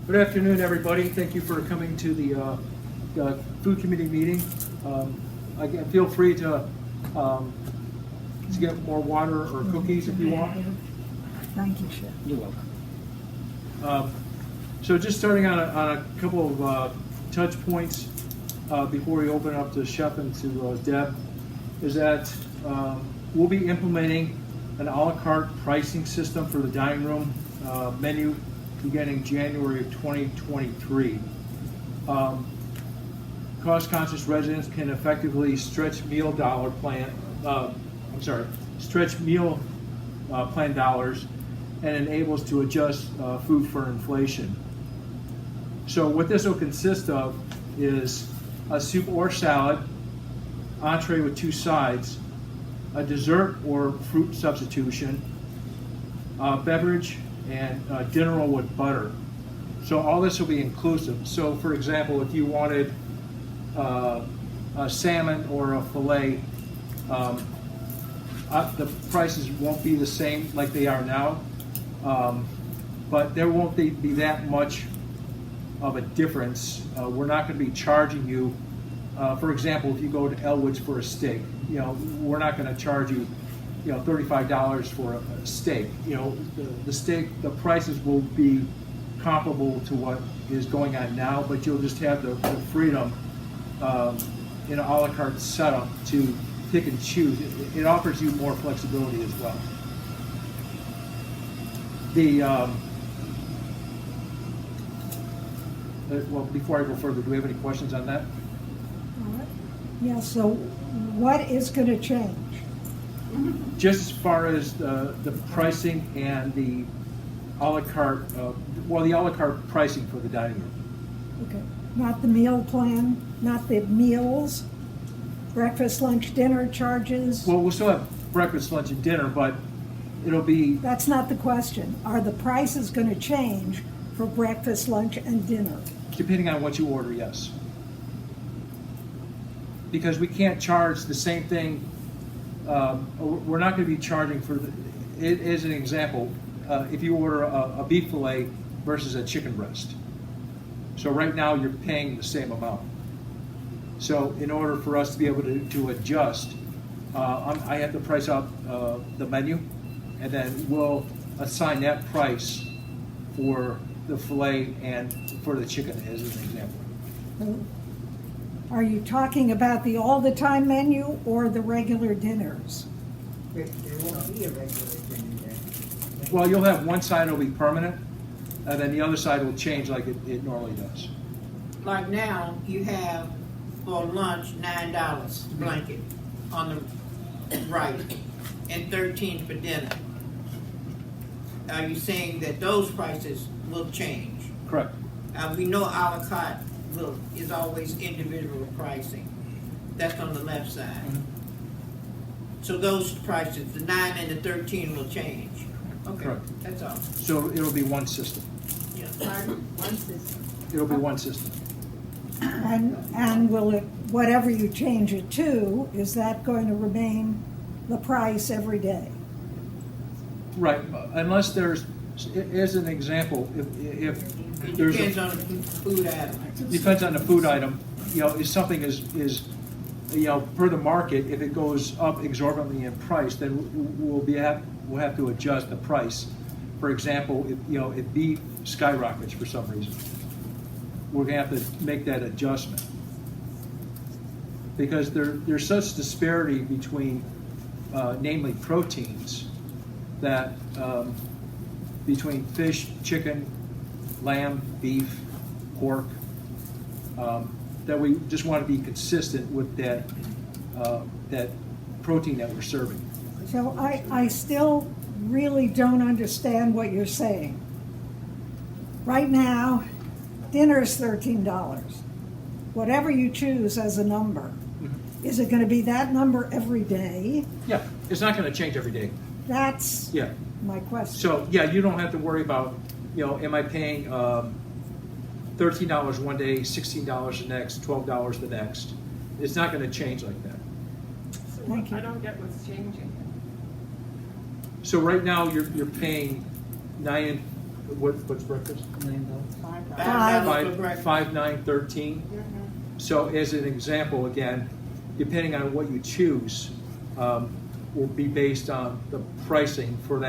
Good afternoon, everybody. Thank you for coming to the food committee meeting. Again, feel free to get more water or cookies if you want. Thank you, Chef. You're welcome. So just starting on a couple of touch points before we open up to Chef and to Deb, is that we'll be implementing an a la carte pricing system for the dining room menu beginning January of 2023. Cost-conscious residents can effectively stretch meal plan dollars, and enables to adjust food for inflation. So what this will consist of is a soup or salad, entree with 2 sides, a dessert or fruit substitution, beverage, and dinner roll with butter. So all this will be inclusive. So for example, if you wanted a salmon or a filet, the prices won't be the same like they are now, but there won't be that much of a difference. We're not going to be charging you, for example, if you go to Elwood's for a steak, we're not going to charge you, $35 for a steak. The steak, the prices will be comparable to what is going on now, but you'll just have the freedom in an a la carte setup to pick and choose. It offers you more flexibility as well. Well, before I go further, do we have any questions on that? All right. Yeah, so what is going to change? Just as far as the pricing and the a la carte, the a la carte pricing for the dining room. Okay. Not the meal plan, not the meals, breakfast, lunch, dinner charges? Well, we'll still have breakfast, lunch, and dinner, but it'll be... That's not the question. Are the prices going to change for breakfast, lunch, and dinner? Depending on what you order, yes. Because we can't charge the same thing. We're not going to be charging for, as an example, if you order a beef fillet versus a chicken breast. So right now you're paying the same amount. So in order for us to be able to adjust, I have to price out the menu, and then we'll assign that price for the fillet and for the chicken, as an example. Are you talking about the all-the-time menu or the regular dinners? There won't be a regular dinner there. Well, you'll have one side will be permanent, and then the other side will change like it normally does. Like now, you have for lunch $9 blanket on the right, and $13 for dinner. Are you saying that those prices will change? Correct. We know a la carte is always individual pricing. That's on the left side. Mm-hmm. So those prices, the 9 and the 13, will change. Okay, Correct. that's all. So it'll be one system. Yeah. One system. It'll be one system. And will it, whatever you change it to, is that going to remain the price every day? Right, unless there's, as an example, if It there's depends on the food item. depends on the food item, if something is per the market, if it goes up exorbitantly in price, then we'll have to adjust the price. For example, if beef skyrockets for some reason, we're gonna have to make that adjustment. Because there's such disparity between, namely proteins, that between fish, chicken, lamb, beef, pork, that we just want to be consistent with that protein that we're serving. So I still really don't understand what you're saying. Right now, dinner's $13. Whatever you choose as a number, is it going to be that number every day? Yeah, it's not going to change every day. That's Yeah. my question. So yeah, you don't have to worry about, am I paying $13 one day, $16 the next, $12 the next? It's not going to change like that. So Thank you. I don't get what's changing. So right now you're paying 9 What's breakfast? $5 for breakfast. 5, 9, 13. So as an example, again, depending on what you choose, will be based on the pricing for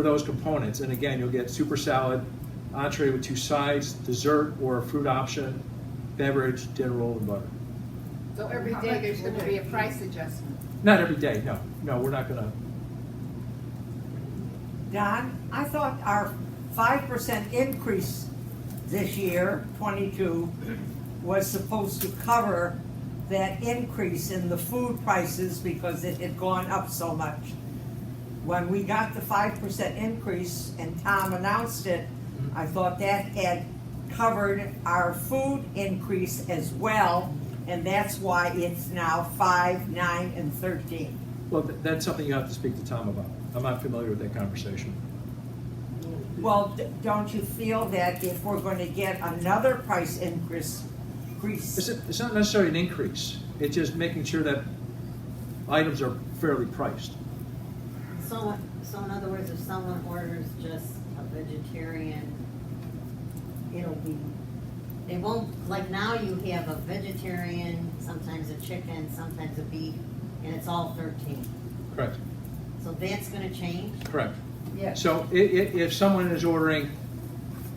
those components. And again, you'll get super salad, entree with 2 sides, dessert or a fruit option, beverage, dinner roll, and butter. So every day there's gonna be a price adjustment. Not every day, no. No, we're not gonna. Don, I thought our 5% increase this year, 22, was supposed to cover that increase in the food prices because it had gone up so much. When we got the 5% increase and Tom announced it, I thought that had covered our food increase as well, and that's why it's now 5, 9, and 13. Well, that's something you have to speak to Tom about. I'm not familiar with that conversation. Well, don't you feel that if we're going to get another price increase, It's not necessarily an increase. It's just making sure that items are fairly priced. So in other words, if someone orders just a vegetarian, it'll be, they won't, like now you have a vegetarian, sometimes a chicken, sometimes a beef, and it's all 13. Correct. So that's gonna change? Correct. yes. So if someone is ordering,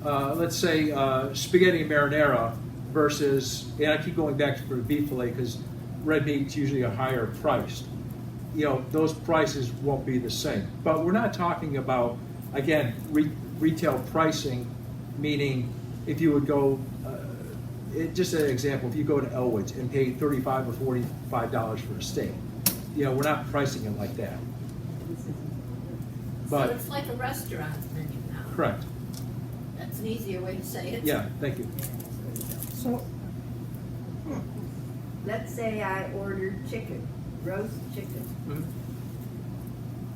let's say, spaghetti marinara versus, and I keep going back to the beef fillet because red meat's usually a higher priced. Those prices won't be the same. But we're not talking about, again, retail pricing, meaning if you would go, just an example, if you go to Elwood's and pay $35 or $45 for a steak, we're not pricing it like that. So But, it's like a restaurant menu now. correct. That's an easier way to say it. Yeah, thank you. So, Let's say I ordered chicken, roast chicken. Mhm.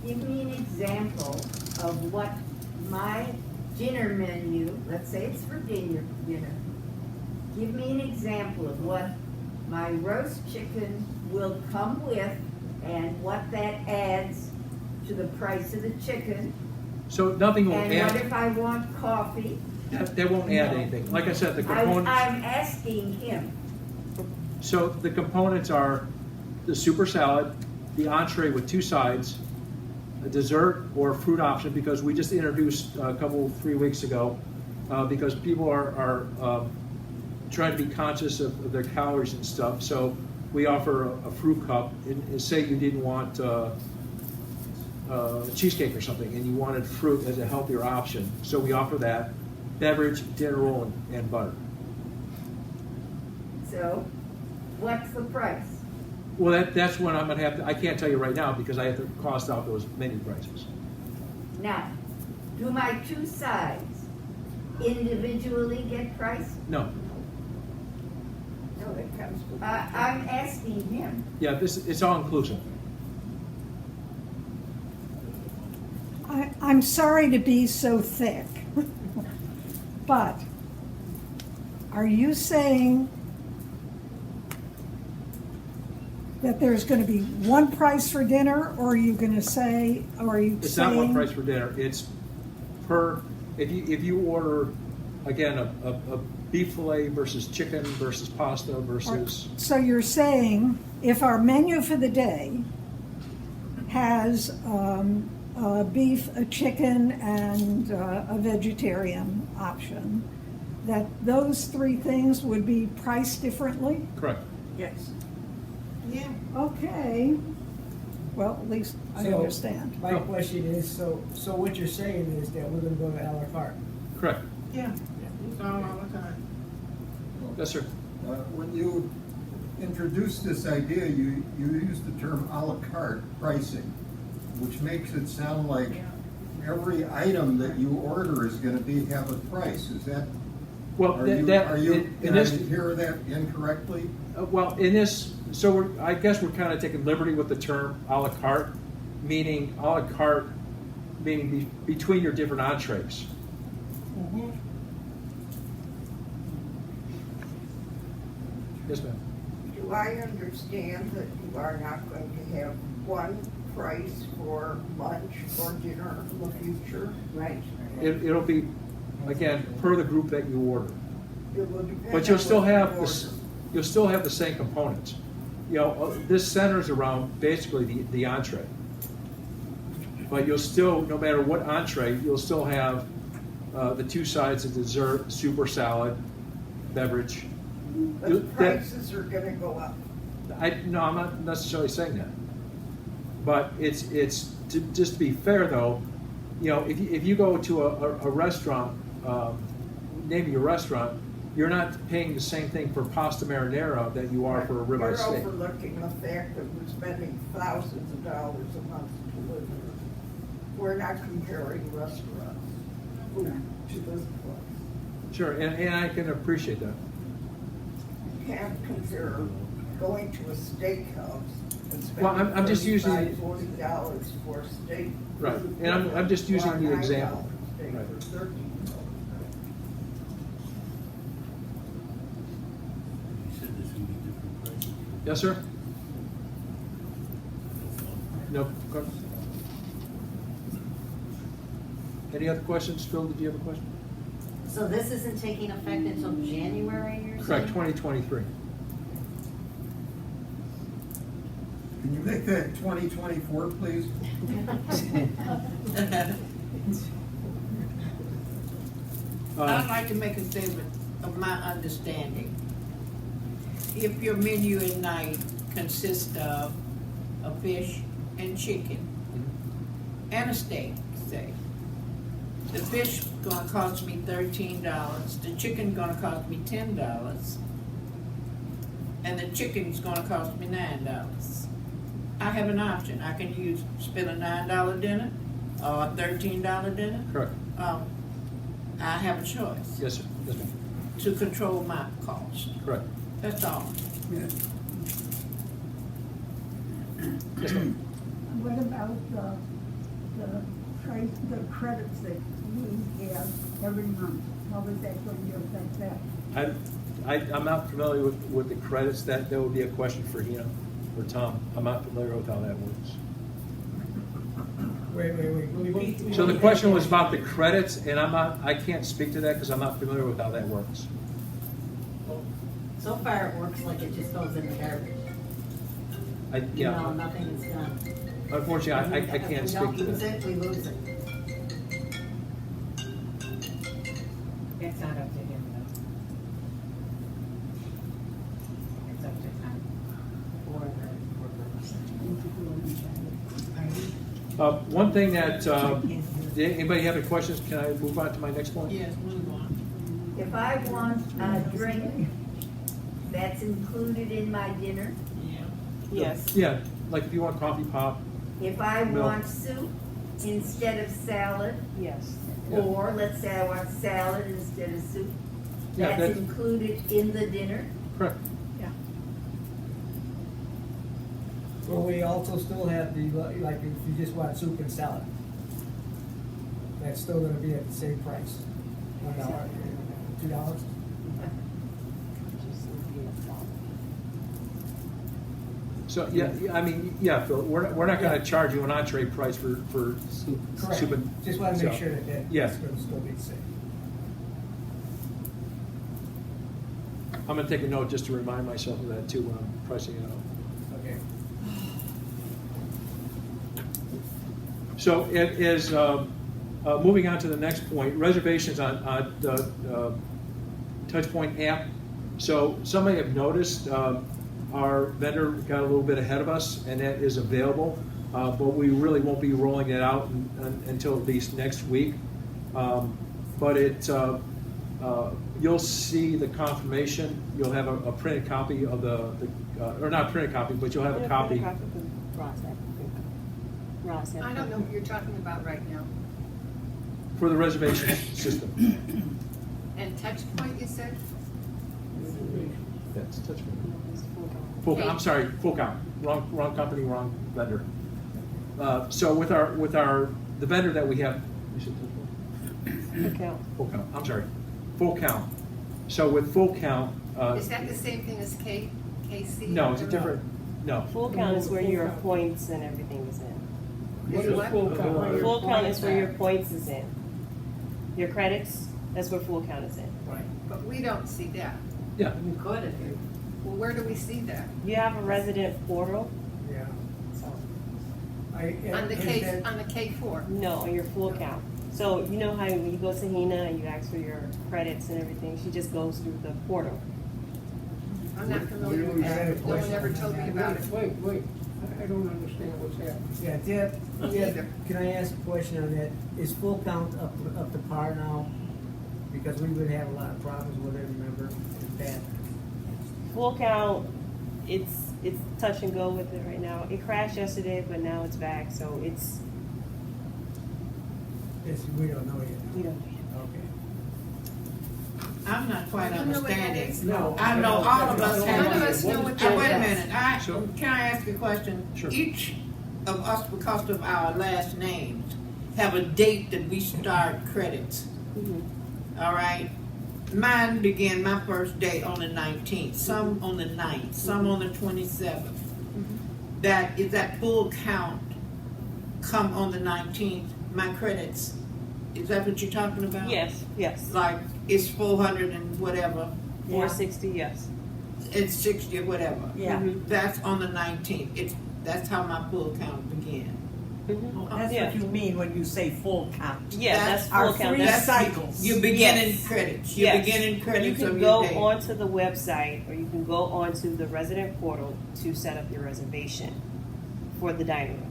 Give me an example of what my dinner menu, let's say it's for dinner. Give me an example of what my roast chicken will come with and what that adds to the price of the chicken. So nothing will And what add, if I want coffee? that won't add anything. Like I said, the components. I'm asking him. So the components are the super salad, the entree with 2 sides, a dessert or a fruit option, because we just introduced a couple, 3 weeks ago, because people are trying to be conscious of their calories and stuff. So we offer a fruit cup. And say you didn't want cheesecake or something, and you wanted fruit as a healthier option. So we offer that. Beverage, dinner roll, and butter. So, what's the price? Well, that's when I'm gonna have to, I can't tell you right now because I have to cost out those menu prices. Now, do my 2 sides individually get priced? No, No, it comes with. I'm asking him. yeah, it's all inclusive. I'm sorry to be so thick, but are you saying that there's going to be one price for dinner, or are you going to say, or are you It's saying? not one price for dinner, it's per, if you order, again, a beef fillet versus chicken versus pasta versus, So you're saying if our menu for the day has a beef, a chicken, and a vegetarian option, that those 3 things would be priced differently? correct. Yes. Yeah. Okay. Well, at least I So, understand. My question is, so what you're saying is that we're gonna go to a la carte? Correct. Yeah. It's all the time. Yes, sir. When you introduced this idea, you used the term à la carte pricing, which makes it sound like every item that you order is gonna have a price. Is that, Well, did I hear that incorrectly? Well, in this, so I guess we're kind of taking liberty with the term à la carte, meaning between your different entrees. Yes, ma'am. Do I understand that you are not going to have one price for lunch or dinner in the future? Right. It'll be again, per the group that you order. It will depend But you'll on still what you have order. this, you'll still have the same components. You know, this centers around basically the entree. But you'll still, no matter what entree, you'll still have the two sides of dessert, soup or salad, beverage. But That- prices are gonna go up. No, I'm not necessarily saying that. But it's just to be fair though, you know, if you go to a restaurant, name your restaurant, you're not paying the same thing for pasta marinara that you are for a ribeye steak. You're overlooking the fact that we're spending thousands of dollars a month to live here. We're not comparing restaurants food to this place. Sure, and I can appreciate that. You can't compare going to a steakhouse and Well, spending I'm just using- $40 for a steak. Right, and I'm just using Or the $9 example. steak Right. for $13. You said there's gonna be different prices. Yes, sir? No, go- any other questions? Phil, did you have a question? So this isn't taking effect until January, you're saying? Correct, 2023. Can you make that 2024, please? I'd like to make a statement of my understanding. If your menu at night consists of a fish and chicken and a steak, say, the fish gonna cost me $13, the chicken gonna cost me $10, and the chicken's gonna cost me $9. I have an option. I can spend a $9 dinner or a $13 dinner. Correct. I have a choice Yes, sir. Yes, ma'am. to control my cost. Correct. That's all. Yes, ma'am. What about the price, the credits that we have every month? How is that going to affect that? I'm not familiar with the credits. That would be a question for Hina or Tom. I'm not familiar with how that works. Wait, repeat. So the question was about the credits, and I can't speak to that because I'm not familiar with how that works. So far, it works like it just goes in the garbage. You know, Yeah, nothing is done. unfortunately, I can't speak to If we don't use that. it, we lose it. It's not up to him, though. It's up to him. Or the. One thing that, did anybody have any questions? Can I move on to my next point? Yes, move on. If I want a drink, that's included in my dinner. Yes. Yeah, like if you want coffee pop, If I Milk. want soup instead of salad, Yes. Yeah. or let's say I want salad instead of soup, Yeah, that's that's- included in the dinner. correct. Well, we also still have the, like, if you just want soup and salad, that's still gonna be at the same price, $1, $2. So, yeah, I mean, yeah, Phil, we're not gonna charge you an entree price for soup Correct, and. just wanna make so- sure that Yeah. that's gonna still be the same. I'm gonna take a note just to remind myself of that too when I'm pricing it out. Okay. So it is, moving on to the next point, reservations on the Touchpoint app. So some may have noticed, our vendor got a little bit ahead of us, and that is available, but we really won't be rolling it out until at least next week. But you'll see the confirmation, you'll have a printed copy of or not printed copy, but you'll have a copy. I don't know what you're talking about right now. For the reservation system. And Touchpoint, you said? That's Touchpoint. I'm sorry, Full Count. Wrong company, wrong vendor. So with the vendor that we have, you said Touchpoint? Full Count, I'm sorry, Full Count. So with Full Count. Is that the same thing as KC? No, it's a different, no. Full count is where your points and everything is in. Is what? Full count is where your points is in. Your credits That's where full count is in. Right. But we don't see that. Yeah, You could if you. Well, where do we see that? You have a resident portal, Yeah. so, On the K, on the K4. no, on your full count. So you know how when you go to Hina and you ask for your credits and everything, she just goes through the portal. I'm not familiar with that. No one ever told me about it. Wait, I don't understand what's happening. Yeah, Deb, Neither. can I ask a question on that? Is full count up to par now? Because we would have a lot of problems with it, remember, in that. Full count, it's touch and go with it right now. It crashed yesterday, but now it's back, so We don't know yet. we don't. Okay. I'm not quite You know what that understanding. is? No. I know all of us have. None of us know what that Wait a is. minute, Sure. can I ask a question? Sure. Each of us, because of our last names, have a date that we start credits, Mhm. all right? Mine began my first day on the 19th, some on the 9th, some on the 27th. Is that full count come on the 19th, my credits? Is that what you're talking about? Yes, yes. Like, it's 400 and whatever, 460, yes. it's 60 or whatever. Yeah, Mhm. That's on the 19th. That's how my full count began. Mhm. that's Yeah. what you mean when you say full count. Yeah, that's Our full count. three That's cycles. Your beginning Yes. credits. Your Yes. beginning You credits can of go your day. onto the website or you can go onto the resident portal to set up your reservation for the dining room.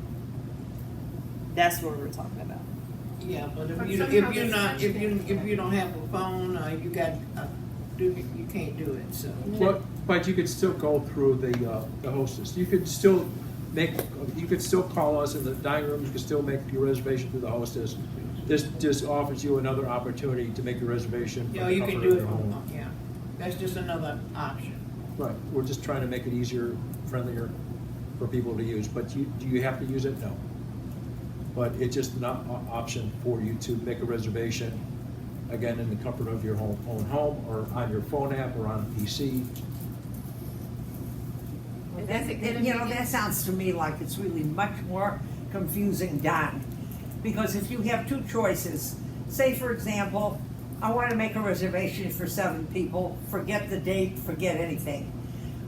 That's what we're talking about. Yeah, but But if somehow you're there's not, such if you don't have a phone or you got, you can't do it. So but you could still go through the hostess. You could still call us in the dining room, you could still make your reservation through the hostess. This just offers you another opportunity to make your reservation. from the you can comfort do of it. your home. Yeah, that's just another option. Right, we're just trying to make it easier, friendlier for people to use, but do you have to use it? No. But it's just an option for you to make a reservation, again, in the comfort of your own home, or on your phone app, or on a PC. That sounds to me like it's really much more confusing, Don. Because if you have two choices, say for example, I want to make a reservation for 7 people, forget the date, forget anything.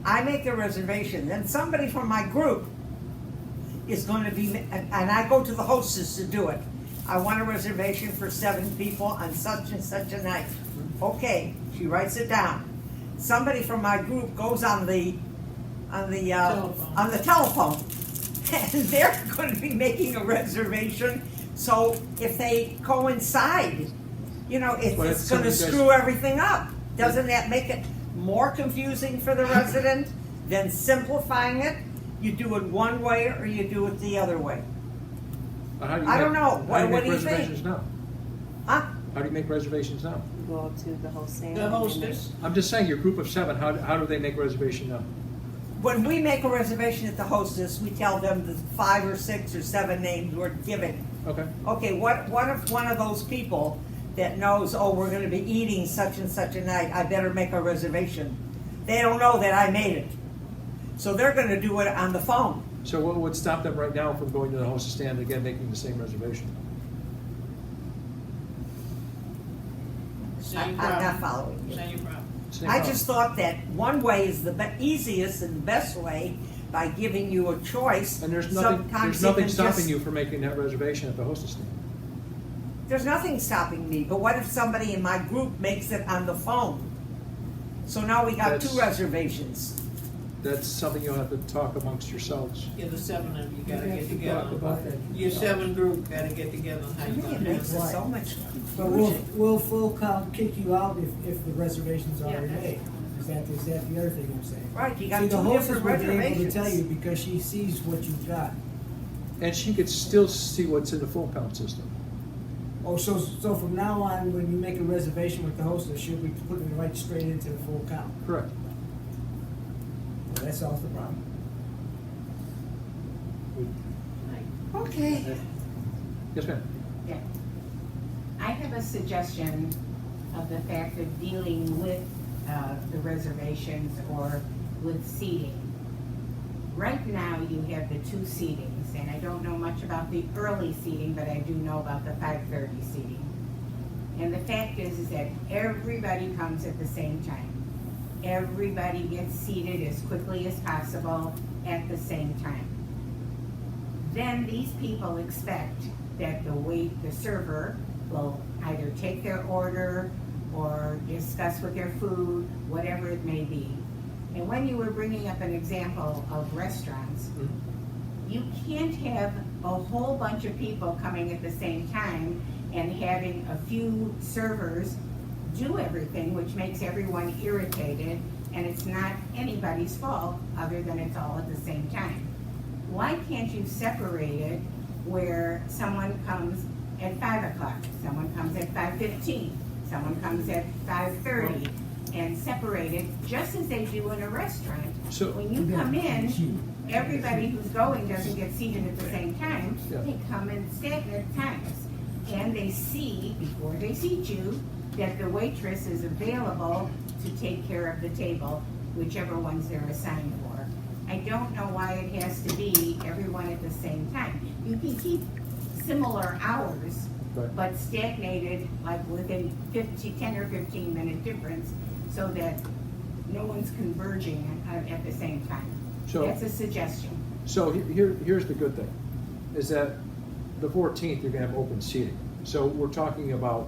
I make the reservation, then somebody from my group is going to be, and I go to the hostess to do it. I want a reservation for 7 people on such and such a night. Okay, she writes it down. Somebody from my group goes on the telephone, and they're going to be making a reservation. So if they coincide, Well, it's going to something you guys- screw everything up. Doesn't that make it more confusing for the resident than simplifying it? You do it one way or you do it the other way. How do you I don't make- know. How do you What make do you think? reservations now? Huh? How do you make reservations now? You go up to the host The hostess. I'm just saying, your group of 7, how do they make reservation now? When we make a reservation at the hostess, we tell them the 5 or 6 or 7 names we're giving. Okay. Okay, what if one of those people that knows, oh, we're gonna be eating such and such a night, I better make a reservation. They don't know that I made it. So they're gonna do it on the phone. So what would stop them right now from going to the hostess stand and again making the same reservation? Same I'm not problem. following you. Same problem. Same I problem. just thought that one way is the easiest and the best way by giving you a choice. And there's Sometimes nothing even stopping just- you from making that reservation at the hostess stand. There's nothing stopping me, but what if somebody in my group makes it on the phone? So now we got That's- 2 reservations. That's something you'll have to talk amongst yourselves. Yeah, the 7 of you gotta We get have to together. talk about that. Your 7 group gotta get together on how To you me, gonna it do makes it. it so much But will, confusion. will full count kick you out if the reservation's already Yeah. made? Is that the other thing I'm saying? Right, you got See, 2 the hostess different will be able to reservations. tell you because she sees what you've got. And she could still see what's in the full count system. Oh, so from now on, when you make a reservation with the hostess, she'll be putting it right straight into the full count. Correct. Well, that solves the problem. Okay. Yes, ma'am. Yeah. I have a suggestion of the fact of dealing with the reservations or with seating. Right now, you have the 2 seatings, and I don't know much about the early seating, but I do know about the 5:30 seating. And the fact is that everybody comes at the same time. Everybody gets seated as quickly as possible at the same time. Then these people expect that the server will either take their order or discuss with their food, whatever it may be. And when you were bringing up an example of restaurants, you can't have a whole bunch of people coming at the same time and having a few servers do everything, which makes everyone irritated, and it's not anybody's fault other than it's all at the same time. Why can't you separate it where someone comes at 5 o'clock, someone comes at 5:15, someone comes at 5:30, and separate it just as they do in a restaurant? So- When you come in, everybody who's going doesn't get seated at the same time. Yeah. They come in staggered times. And they see, before they seat you, that the waitress is available to take care of the table, whichever ones they're assigned for. I don't know why it has to be everyone at the same time. You can keep similar hours, Right. but stagnated, like within 10 or 15 minute difference, so that no one's converging at the same time. So- That's a suggestion. So here's the good thing, is that the 14th, you're gonna have open seating. So we're talking about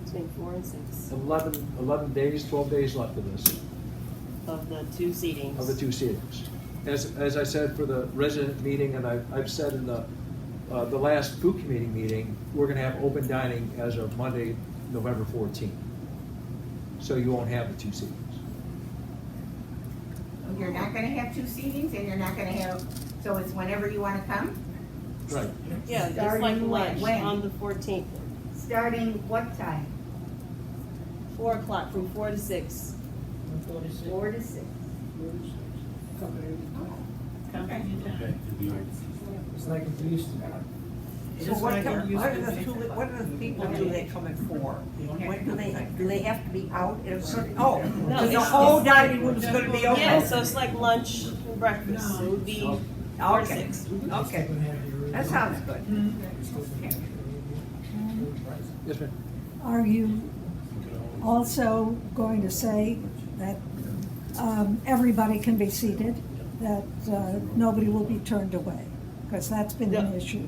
Between 4 and 6 11 days, 12 days left of this, of the two seatings. of the two seatings. As I said for the resident meeting, and I've said in the last food committee meeting, we're gonna have open dining as of Monday, November 14th. So you won't have the two seatings. You're not gonna have two seatings, and you're not gonna have, so it's whenever you wanna come? Right. Yeah, it's Starting like lunch when? on the 14th. Starting what time? 4 o'clock, from 4 to 6. 4 to 6. Back to the It's like it used to be. So what are the people do they come in for? When do they have to be out at a certain, No, because the it's- whole dining room's gonna be open? Yeah, so it's like lunch and breakfast. It would be 4 to Okay, 6. okay, that sounds good. Yes, ma'am. Are you also going to say that everybody can be seated, that nobody will be turned away? Because that's been an Yeah. issue.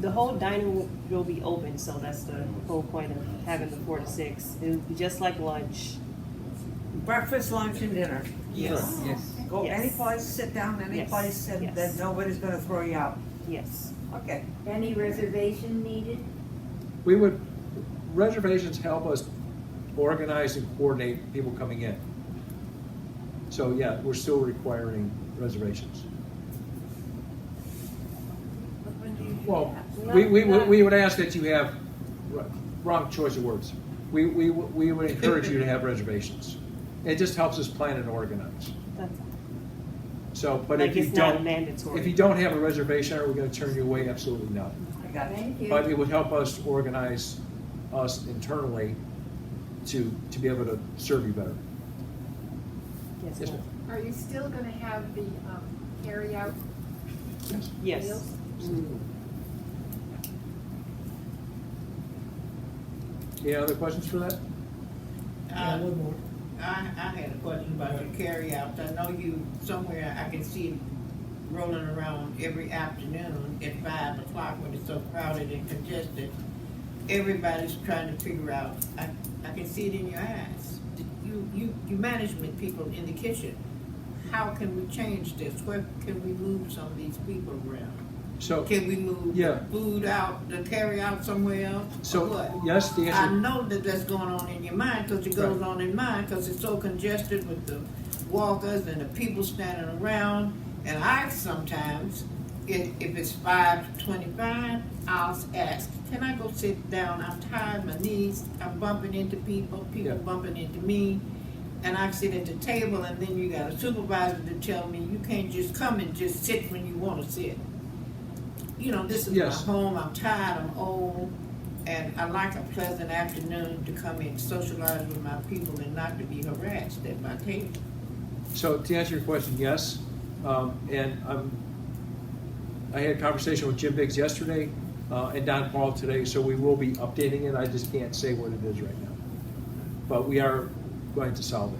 The whole dining room will be open, so that's the whole point of having the 4 to 6. It would be just like lunch. Breakfast, lunch, and dinner. Yes. Go Yes. any place, sit down any Yes. place, and Yes. then nobody's gonna throw you out. Yes. Okay. Any reservation needed? Reservations help us organize and coordinate people coming in. So yeah, we're still requiring reservations. Well, we would ask that you have, wrong choice of words. We would encourage you to have reservations. It just helps us plan and organize. That's all. So, but Like if you it's not don't, mandatory. if you don't have a reservation, are we gonna turn you away? Absolutely not. I got it. Thank you. But it would help us organize us internally to be able to serve you better. Yes, Yes, ma'am. ma'am. Are you still gonna have the carry-out Yes. Yes. meals? Any other questions for that? Yeah, one more. I had a question about your carryouts. I know you, somewhere I can see it rolling around every afternoon at 5 o'clock when it's so crowded and congested. Everybody's trying to figure out, I can see it in your eyes. You management people in the kitchen, how can we change this? Where can we move some of these people around? So, Can we move Yeah. food out, the carry out somewhere else? So, or what? yes, the I answer, know that that's going on in your mind, because it goes Right. on in mine, because it's so congested with the walkers and the people standing around. And I sometimes, if it's 5:25, I'll ask, can I go sit down? I'm tired, my knees, I'm bumping into people Yeah. bumping into me. And I sit at the table, and then you got a supervisor to tell me, you can't just come and just sit when you want to sit. You know, this is Yes. my home, I'm tired, I'm old, and I like a pleasant afternoon to come and socialize with my people and not to be harassed at my table. so to answer your question, yes. And I had a conversation with Jim Biggs yesterday. and Don Paul today, so we will be updating it. I just can't say what it is right now. But we are going to solve it.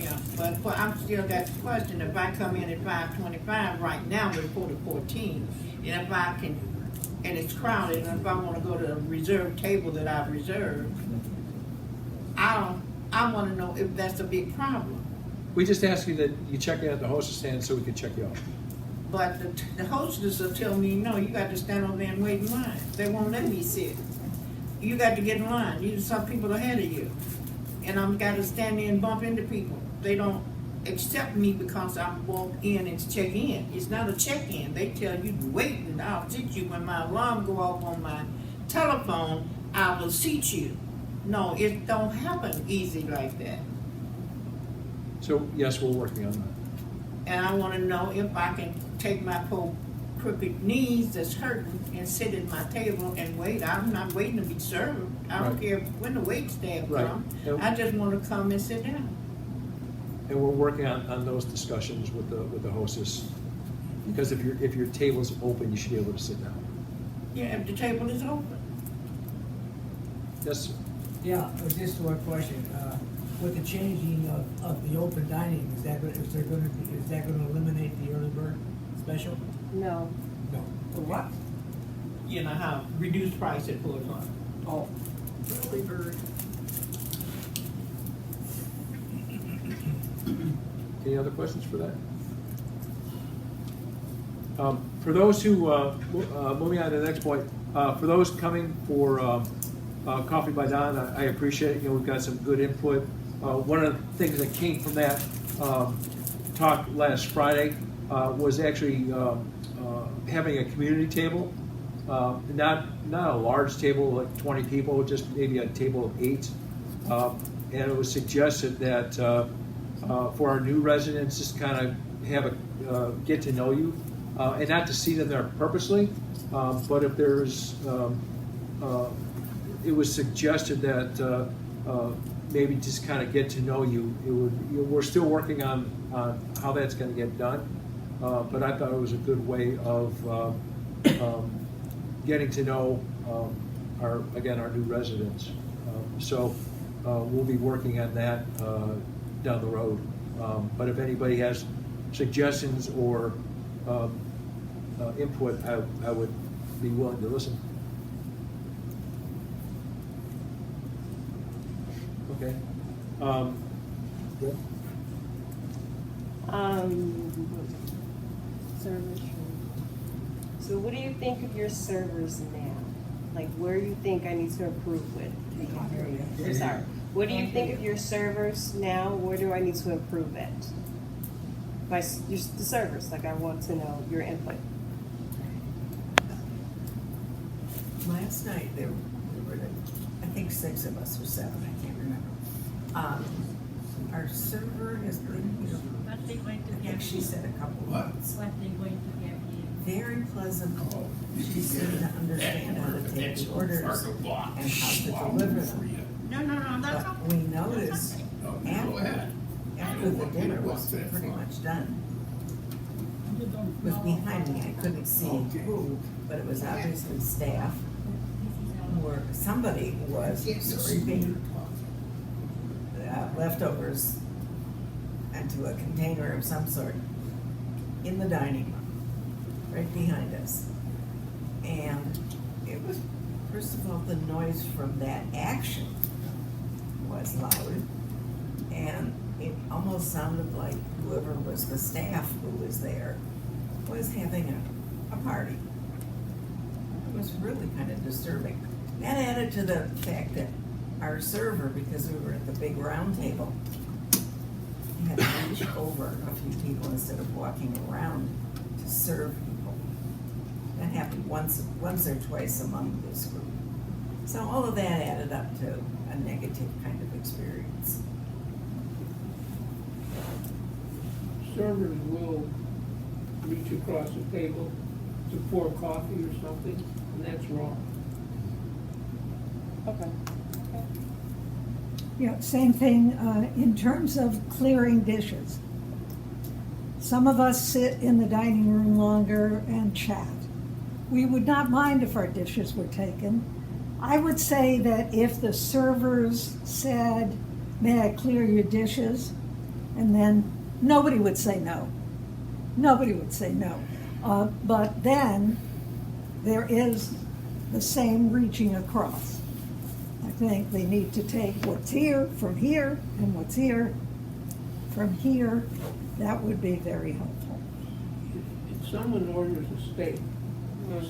Yeah, but I'm still got the question, if I come in at 525 right now, we're 14, and if I can, and it's crowded, and if I wanna go to a reserved table that I've reserved, I wanna know if that's a big problem. We just ask you that you check in at the hostess stand so we can check you out. But the hostess will tell me, no, you got to stand over there and wait in line. They won't let me sit. You got to get in line. You some people ahead of you. And I'm got to stand there and bump into people. They don't accept me because I walk in and check in. It's not a check-in. They tell you to wait and I'll seat you. When my alarm go off on my telephone, I will seat you. No, it don't happen easy like that. So yes, we're working on that. And I want to know if I can take my poor crooked knees that's hurting and sit at my table and wait. I'm not waiting to be served. I don't Right. care when the wait staff Right. come. And- I just want to come and sit down. And we're working on those discussions with the hostess. Because if your table's open, you should be able to sit down. Yeah, if the table is open. Yes, sir. Yeah, just one question, with the changing of the open dining, is that gonna eliminate the early bird special? No. No. For what? You know how reduced price at 4 o'clock. Oh, Early bird. Any other questions for that? For those who, moving on to the next point, for those coming for Coffee by Don, I appreciate it. We've got some good input. One of the things that came from that talk last Friday was actually having a community table, not a large table like 20 people, just maybe a table of 8. And it was suggested that for our new residents, just kind of have a get to know you, and not to seat them there purposely, but if there's, it was suggested that maybe just kind of get to know you. We're still working on how that's going to get done, but I thought it was a good way of getting to know our new residents. So we'll be working on that down the road. But if anybody has suggestions or input, I would be willing to listen. Okay. Yeah. Servers. So what do you think of your servers now? Like, where do you think I need to improve with? I'm sorry. What do you think of your servers now? Where do I need to improve at? The servers, like I want to know your input. last night, there were, I think 6 of us or 7, I can't remember. Our server has been, What they going to I think give she you? said a couple of months. What they going to give you? Very pleasant. She seemed to understand how to take the orders and how to deliver them. No, that's okay. But we noticed That's after the dinner was pretty much done, was behind me. I couldn't see who, but it was obviously staff or somebody was scraping leftovers into a container of some sort in the dining room, right behind us. And it was, first of all, the noise from that action was loud. And it almost sounded like whoever was the staff who was there was having a party. It was really kind of disturbing. That added to the fact that our server, because we were at the big round table, had to reach over a few people instead of walking around to serve people. That happened once or twice among this group. So all of that added up to a negative kind of experience. Servers will reach across the table to pour coffee or something, and that's wrong. Okay. Yeah, same thing in terms of clearing dishes. Some of us sit in the dining room longer and chat. we would not mind if our dishes were taken. I would say that if the servers said, may I clear your dishes? And then nobody would say no. Nobody would say no. But then there is the same reaching across. I think they need to take what's here from here and what's here from here. That would be very helpful. If someone orders a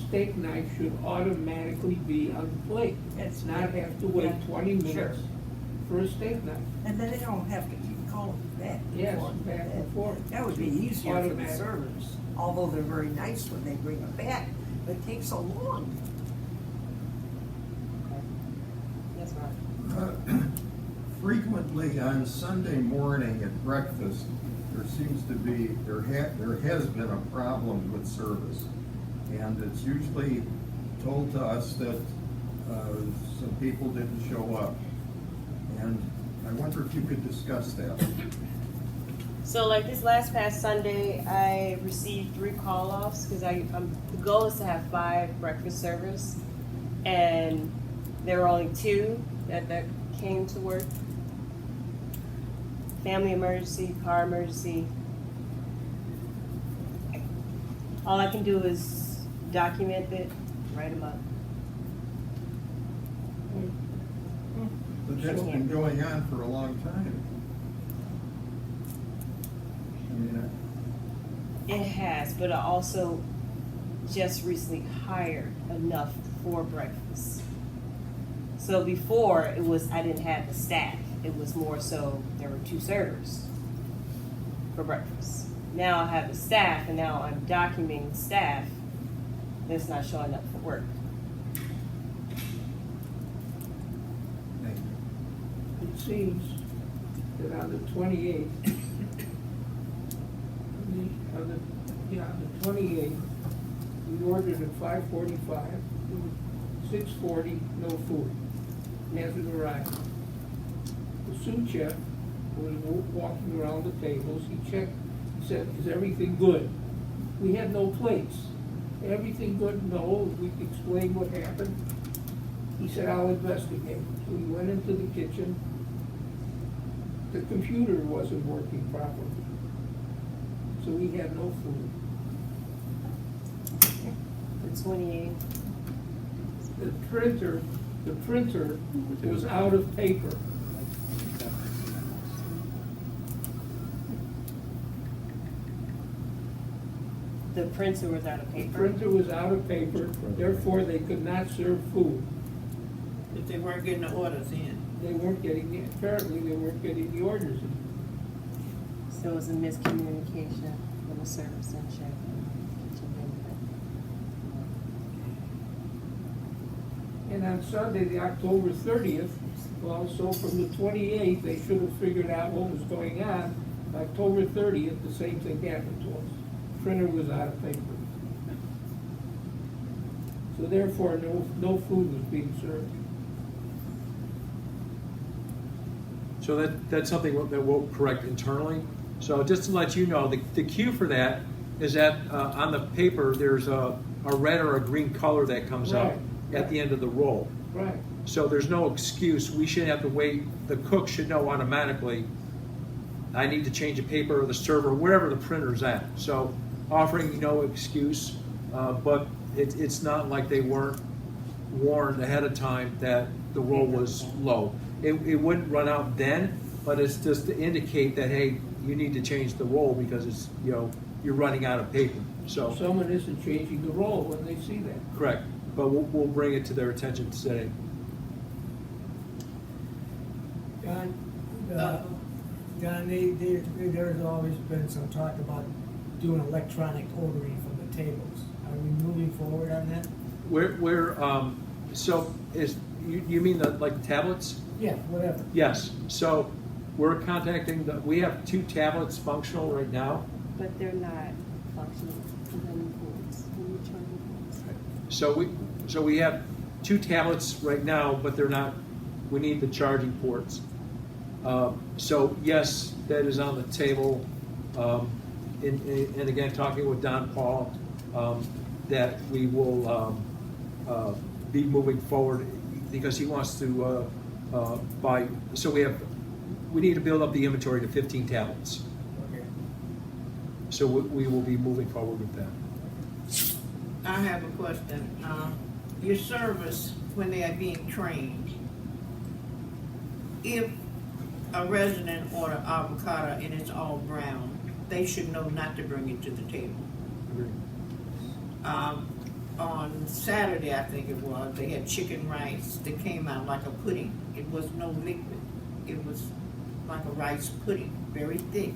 steak knife should automatically be on the plate. It's Not have to wait 20 minutes Sure. for a steak knife. And then they don't have to keep calling back. and Yes, forth. back and forth. That would be easier for the Automatic. servers, although they're very nice when they bring it back, but it takes so long. Yes, Ron. Frequently on Sunday morning at breakfast, there seems to be, there has been a problem with service. And it's usually told to us that some people didn't show up. And I wonder if you could discuss that. So like this past Sunday, I received 3 call-offs because the goal is to have 5 breakfast servers, and there were only 2 that came to work. Family emergency, car emergency. All I can do is document it, write them up. But that's been going on for a long time. I mean, It has, but I also just recently hired enough for breakfast. So before it was I didn't have the staff. It was more so there were 2 servers for breakfast. Now I have the staff, and now I'm documenting staff that's not showing up for work. thank you. It seems that on the 28th, on the 28th, we ordered at 5:45, 6:40, no food. Hasn't arrived. The sous chef was walking around the tables, he checked, he said, is everything good? We had no plates. Everything good? No. We explained what happened. He said, I'll investigate. So we went into the kitchen. The computer wasn't working properly. So we had no food. The 28th. The printer was out of paper. The printer was out of The paper. printer was out of paper, therefore they could not serve food. If they weren't getting the orders in. They weren't getting, apparently they weren't getting the orders in. So it was a miscommunication from the service and check. And on Sunday, the October 30th, well, so from the 28th, they should have figured out what was going on. October 30th, the same thing happened to us. Printer was out of paper. So therefore, no food was being served. So that's something that we'll correct internally. So just to let you know, the cue for that is that on the paper, there's a red or a green color that comes out at the end of the roll. Right. So there's no excuse. We shouldn't have to wait. The cook should know automatically, I need to change the paper or the server, wherever the printer's at. So offering no excuse, but it's not like they weren't warned ahead of time that the roll was low. It wouldn't run out then, but it's just to indicate that, hey, you need to change the roll because it's, you're running out of paper. So Someone isn't changing the roll when they see that. correct, but we'll bring it to their attention today. John, there's always been some talk about doing electronic ordering from the tables. Are we moving forward on that? So is, you mean like tablets? Yeah, whatever. Yes, so we're contacting, we have 2 tablets functional right now. But they're not functional points. So we have 2 tablets right now, but they're not, we need the charging ports. So yes, that is on the table. And again, talking with Don Paul, that we will be moving forward, because he wants to buy, so we need to build up the inventory to 15 tablets. Okay. So we will be moving forward with that. I have a question. Your servers, when they are being trained, if a resident order avocado and it's all brown, they should know not to bring it to the table. On Saturday, I think it was, they had chicken rice that came out like a pudding. It was no liquid. It was like a rice pudding, very thick.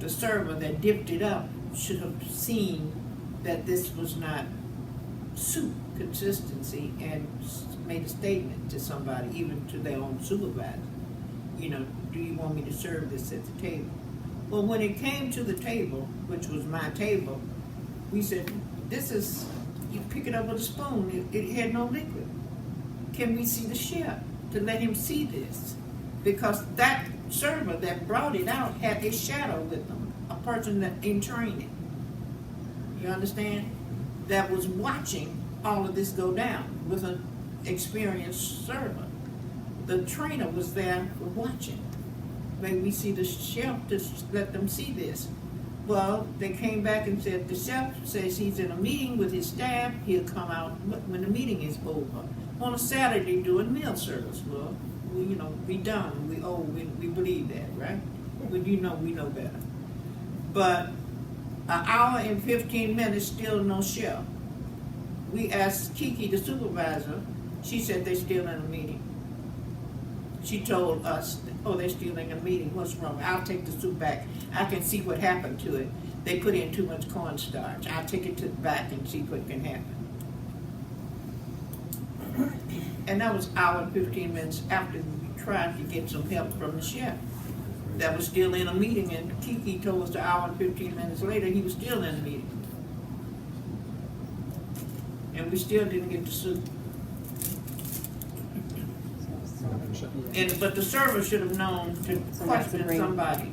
The server that dipped it up should have seen that this was not soup consistency and made a statement to somebody, even to their own supervisor. You know, do you want me to serve this at the table? Well, when it came to the table, which was my table, we said, this is, you pick it up with a spoon, it had no liquid. Can we see the chef to let him see this? Because that server that brought it out had a shadow with them, a person that in training. You understand? That was watching all of this go down with an experienced server. The trainer was there for watching. May we see the chef to let them see this? Well, they came back and said, the chef says he's in a meeting with his staff, he'll come out when the meeting is over. On a Saturday doing meal service, well, we done, we believe that, right? But we know better. But an hour and 15 minutes, still no chef. We asked Kiki, the supervisor, she said they're still in a meeting. She told us, oh, they're still in a meeting, what's wrong? I'll take the soup back. I can see what happened to it. They put in too much cornstarch. I'll take it to the back and see what can happen. And that was hour and 15 minutes after we tried to get some help from the chef. That was still in a meeting, and Kiki told us an hour and 15 minutes later he was still in the meeting. And we still didn't get the soup. But the server should have known to question somebody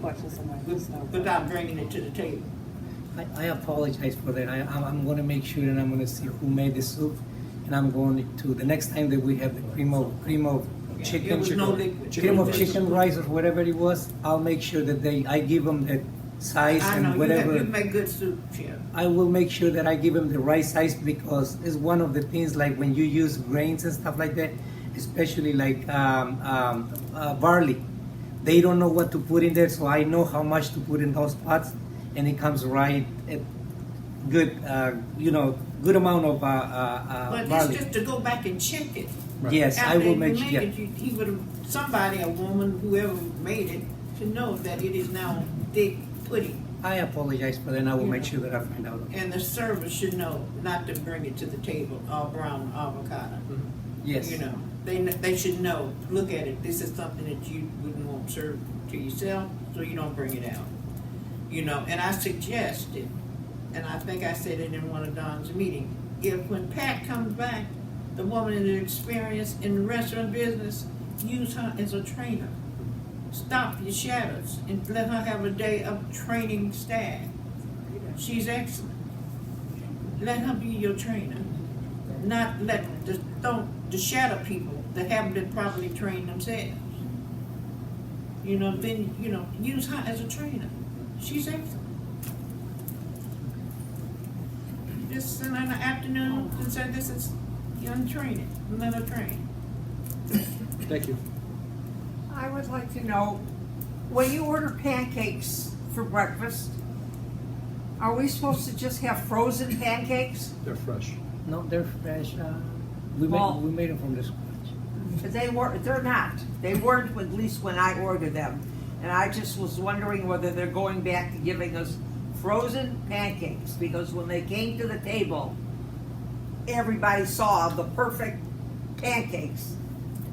without bringing it to the table. I apologize for that. I'm going to make sure, and I'm going to see who made the soup, and I'm going to, the next time that we have the cream of chicken, There was no liquid. cream of chicken rice or whatever it was, I'll make sure that I give them the size I and know, whatever. you make good soup, Chef. I will make sure that I give them the right size, because it's one of the things, like when you use grains and stuff like that, especially like barley. They don't know what to put in there, so I know how much to put in those pots, and it comes right at good amount of But barley. it's just to go back and check it. Yes, I will make sure. Yeah. He would have, somebody, a woman, whoever made it, to know that it is now thick pudding. I apologize for that, and I will make sure that I find out. And the server should know not to bring it to the table, all brown avocado. Yes. You know, they should know, look at it, this is something that you wouldn't want served to yourself, so you don't bring it out. You know, and I suggested, and I think I said it in one of Don's meetings, if when Pat comes back, the woman in the experience in the restaurant business, use her as a trainer. Stop your shadows and let her have a day of training staff. She's excellent. Let her be your trainer. Not let the shadow people that haven't been properly trained themselves. You know, then use her as a trainer. She's excellent. Just in the afternoon and say this is young training. Let her train. Thank you. I would like to know, when you order pancakes for breakfast, are we supposed to just have frozen pancakes? They're fresh. No, they're fresh. We made them from the scratch. They're not. They weren't, at least when I ordered them. And I just was wondering whether they're going back to giving us frozen pancakes, because when they came to the table, everybody saw the perfect pancakes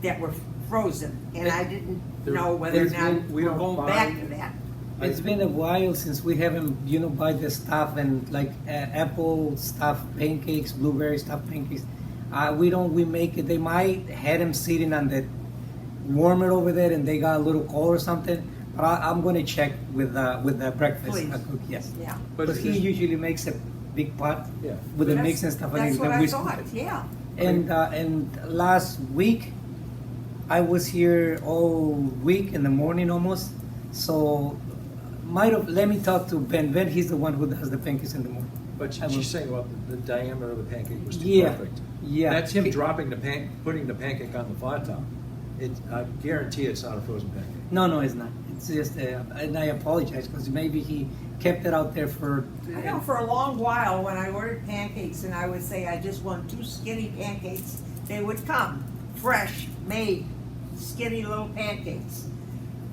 that were frozen, and I didn't know whether or not we're going back to that. It's been a while since we haven't, buy the stuff and like apple stuffed pancakes, blueberry stuffed pancakes. We make it. They might had them sitting on the warmer over there, and they got a little cold or something. But I'm going to check with the breakfast Please. cook. Yes. Yeah. But he usually makes a big pot Yeah. with the That's- mix and stuff. That's and what then I we thought, scoop it. yeah. And last week, I was here all week in the morning almost. So might have let me talk to Ben. Ben, he's the one who does the pancakes in the morning. But I will- she's saying about the diameter of the pancake was too Yeah, perfect. yeah. That's him dropping putting the pancake on the flat top. I guarantee it's not a frozen pancake. No, it's not. It's just, and I apologize because maybe he kept it out there for. I know for a long while when I ordered pancakes and I would say I just want 2 skinny pancakes, they would come fresh, made, skinny little pancakes.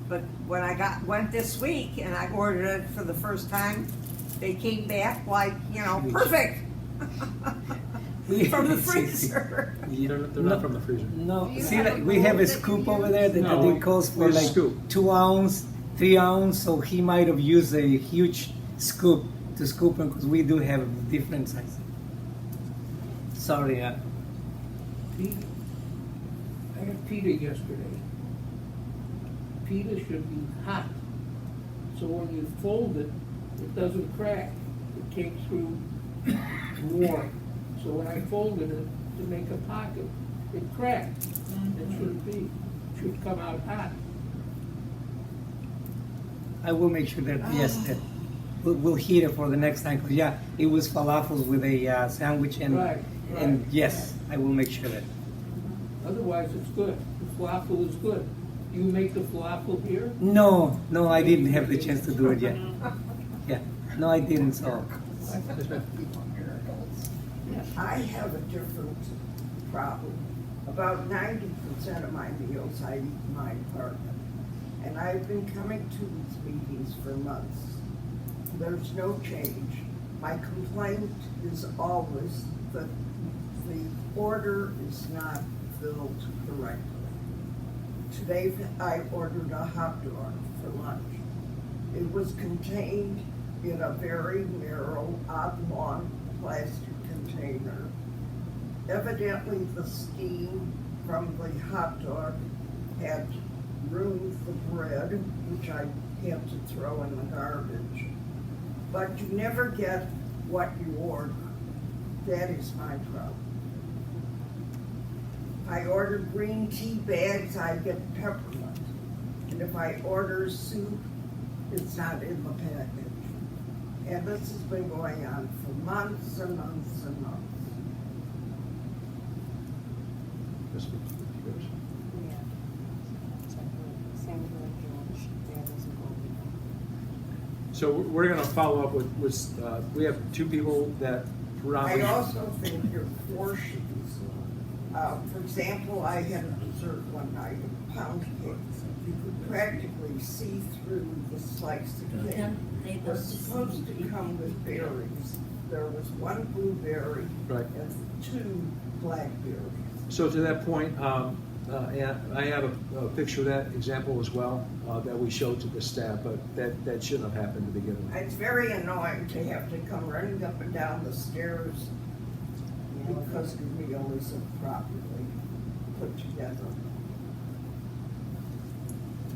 But when I went this week and I ordered it for the first time, they came back like, perfect. From the freezer. They're not from the freezer. No, Do you see, have like, a we have mold a that you scoop use? over there that No, it calls for we like scoop. 2 ounce, 3 ounce. So he might have used a huge scoop to scoop them because we do have different sizes. Sorry, Pita, I had pita yesterday. Pita should be hot, so when you fold it, it doesn't crack. It came through warm. So when I folded it to make a pocket, it cracked. It shouldn't be. It should come out hot. I will make sure that yes, that we'll heat it for the next time. 'Cause, yeah, it was falafels with a sandwich and Right, and right. yes, I will make sure that. Otherwise, it's good. The falafel is good. You make the falafel here? No, I didn't have the chance to do it yet. Yeah, no, I didn't. So I have a different problem. About 90% of my meals I eat in my apartment. And I've been coming to these meetings for months. There's no change. My complaint is always that the order is not filled correctly. Today I ordered a hot dog for lunch. It was contained in a very narrow, oblong plastic container. Evidently the steam from the hot dog had ruined the bread, which I had to throw in the garbage. But you never get what you order. That is my problem. If I order green tea bags, I get peppermint. And if I order soup, it's not in the package. And this has been going on for months and months and months. So we're going to follow up with we have 2 people that I also think your portions, for example, I had a dessert one night, pound cake. You could practically see through the slice of cake. It was supposed to come with berries. There was 1 blueberry Right. and 2 blackberries. So to that point, and I have a picture of that example as well that we showed to the staff, but that shouldn't have happened to begin with. It's very annoying to have to come running up and down the stairs because the meal isn't properly put together.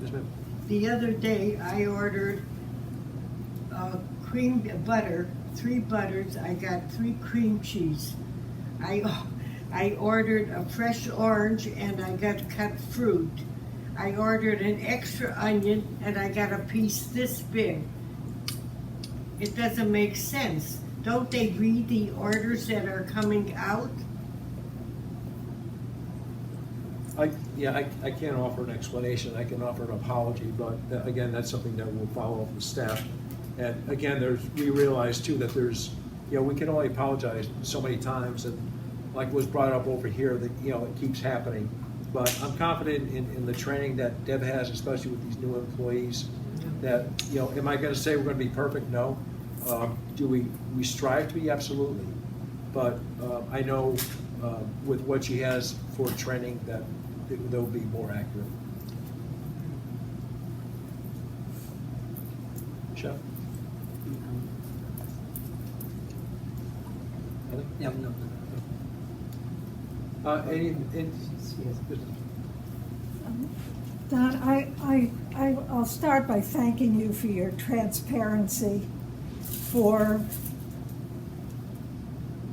Yes, ma'am. The other day, I ordered cream butter, 3 butters. I got 3 cream cheese. I ordered a fresh orange and I got cut fruit. I ordered an extra onion and I got a piece this big. It doesn't make sense. Don't they read the orders that are coming out? I can't offer an explanation. I can offer an apology, but again, that's something that we'll follow up with staff. And again, we realize too that we can only apologize so many times, and like was brought up over here, that it keeps happening. But I'm confident in the training that Deb has, especially with these new employees. That am I going to say we're going to be perfect? No. Do we strive to be? Absolutely. But I know with what she has for training that they'll be more accurate. Chef? yeah, no. Don, I'll start by thanking you for your transparency, for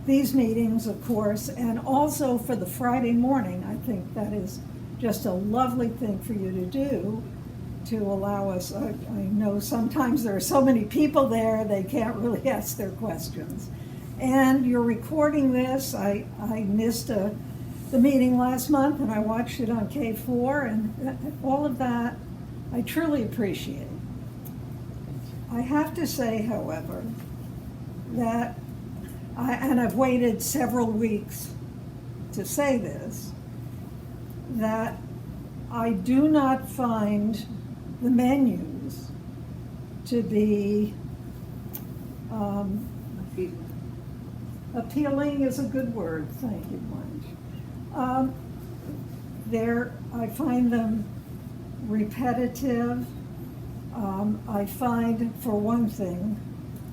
these meetings, of course, and also for the Friday morning. I think that is just a lovely thing for you to do, to allow us. I know sometimes there are so many people there, they can't really ask their questions. And you're recording this. I missed the meeting last month, and I watched it on K4, and all of that I truly appreciate. I have to say, however, that I've waited several weeks to say this, that I do not find the menus to be appealing is a good word. Thank you, Blanche. I find them repetitive. I find, for one thing,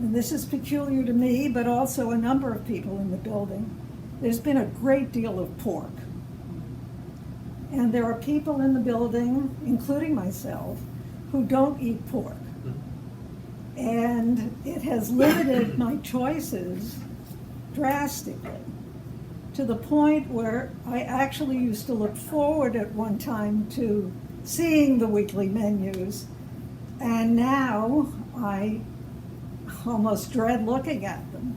and this is peculiar to me, but also a number of people in the building, there's been a great deal of pork. And there are people in the building, including myself, who don't eat pork. And it has limited my choices drastically, to the point where I actually used to look forward at one time to seeing the weekly menus, and now I almost dread looking at them.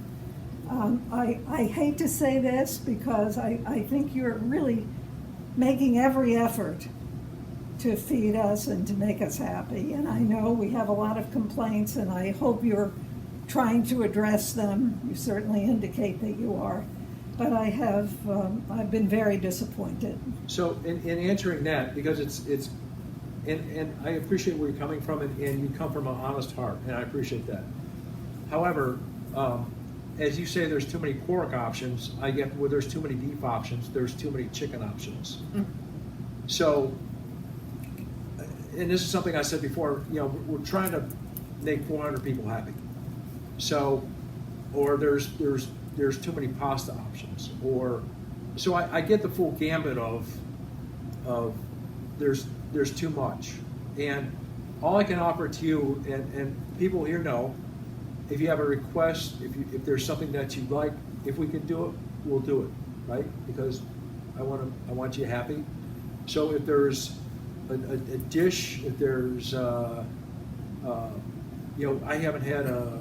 I hate to say this because I think you're really making every effort to feed us and to make us happy. And I know we have a lot of complaints, and I hope you're trying to address them. You certainly indicate that you are. But I've been very disappointed. So in answering that, because it's and I appreciate where you're coming from, and you come from an honest heart, and I appreciate that. However, as you say, there's too many pork options. I get where there's too many beef options. There's too many chicken options. So, and this is something I said before. You know, we're trying to make 400 people happy. So, or there's too many pasta options, or so I get the full gambit of there's too much, and all I can offer to you and people here know, if you have a request, if there's something that you'd like, if we can do it, we'll do it, right? Because I want you happy. So if there's a dish, if there's I haven't had a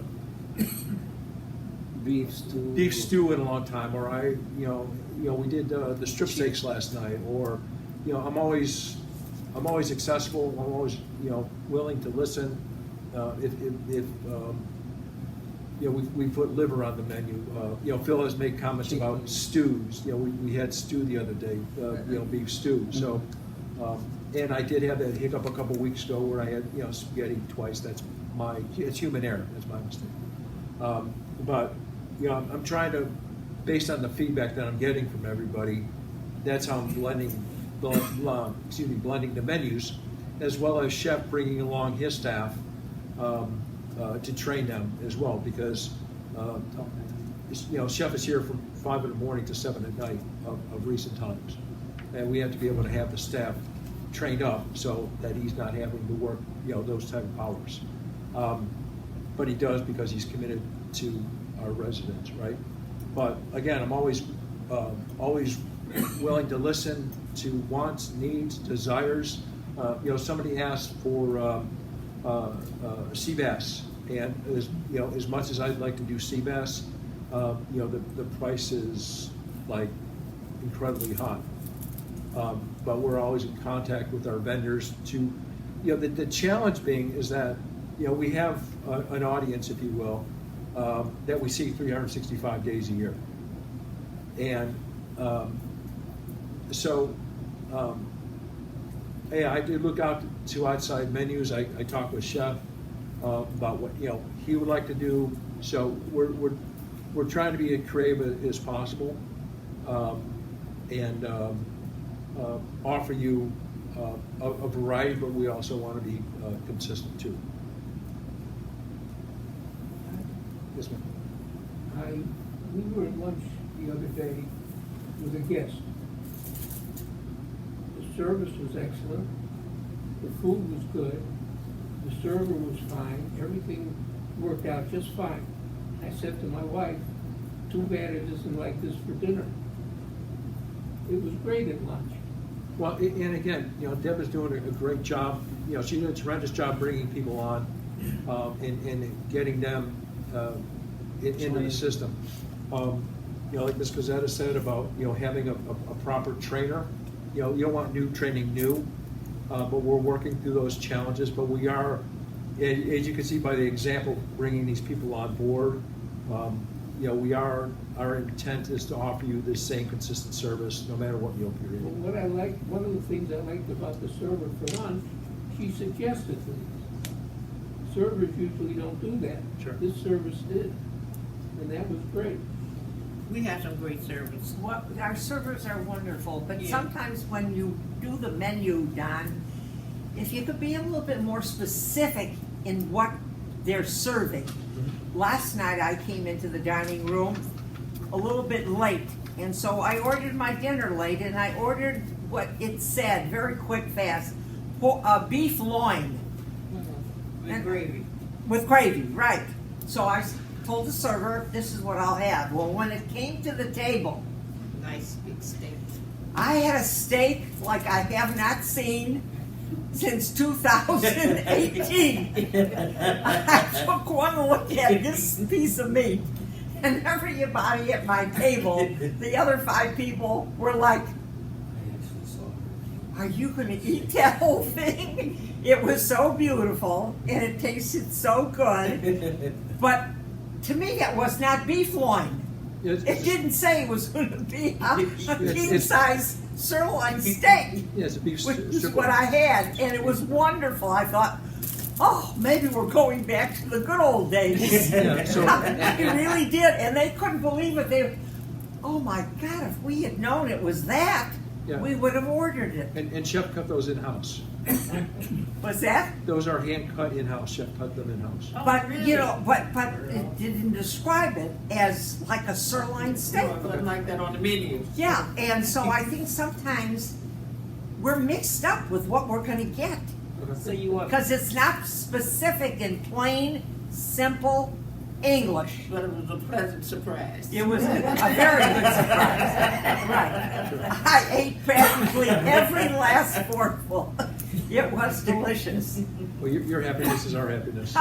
beef stew in a long time, or we did the strip steaks last night, or I'm always accessible. I'm always willing to listen. We put liver on the menu. Phil has made comments about stews. We had stew the other day, beef stew. So, and I did have that hiccup a couple weeks ago where I had spaghetti twice. It's human error. That's my mistake. But I'm trying to, based on the feedback that I'm getting from everybody, that's how I'm blending the menus, as well as Chef bringing along his staff to train them as well, because Chef is here from 5 in the morning to 7 at night of recent times, and we have to be able to have the staff trained up so that he's not having to work those type of hours. But he does, because he's committed to our residents, right? But again, I'm always willing to listen to wants, needs, desires. Somebody asked for sea bass, and as much as I'd like to do sea bass, the price is like incredibly high. But we're always in contact with our vendors to, the challenge being is that we have an audience, if you will, that we see 365 days a year, and I do look out to outside menus. I talk with Chef about what he would like to do. So we're trying to be as creative as possible, and offer you a variety, but we also want to be consistent too. Yes, ma'am. We were at lunch the other day with a guest. The service was excellent. The food was good. The server was fine. Everything worked out just fine. I said to my wife, too bad it isn't like this for dinner. It was great at lunch. Well, and again, Deb is doing a great job. She did a tremendous job bringing people on, and getting them into the system. Like Ms. Gazetta said about, having a proper trainer. You don't want new training new, but we're working through those challenges. But we are, as you can see by the example, bringing these people on board. Our intent is to offer you the same consistent service no matter what meal period. Well, one of the things I liked about the server for lunch, she suggested things. Servers usually don't do that. Sure. This service did, and that was great. We have some great service. Our servers are wonderful, but Yeah. sometimes when you do the menu, Don, if you could be a little bit more specific in what they're serving. Last night I came into the dining room a little bit late, and so I ordered my dinner late, and I ordered what it said, very quick, fast, beef loin. With gravy. With gravy, right. So I told the server, this is what I'll have. Well, when it came to the table, Nice big steak. I had a steak like I have not seen since 2018. I took one look at this piece of meat, and everybody at my table, the other 5 people, were like, are you going to eat that whole thing? It was so beautiful, and it tasted so good. But to me, it was not beef loin. It didn't say it was going to be a king-size sirloin steak, Yes, which is what I had, and it was wonderful. I thought, oh, maybe we're going back to the good old days. Yeah, so- I really did, and they couldn't believe it. Oh my God, if we had known it was that, Yeah. we would have ordered it. And Chef cut those in-house. Was that? Those are hand cut in-house. Chef cut them in-house. But, but it didn't describe it as like a sirloin steak. Wasn't like that on the menu. Yeah, and so I think sometimes we're mixed up with what we're gonna get. So you want, Because it's not specific in plain, simple English. But it was a pleasant surprise. It was a very good surprise. Right. I ate practically every last forkful. It was delicious. Well, your happiness is our happiness.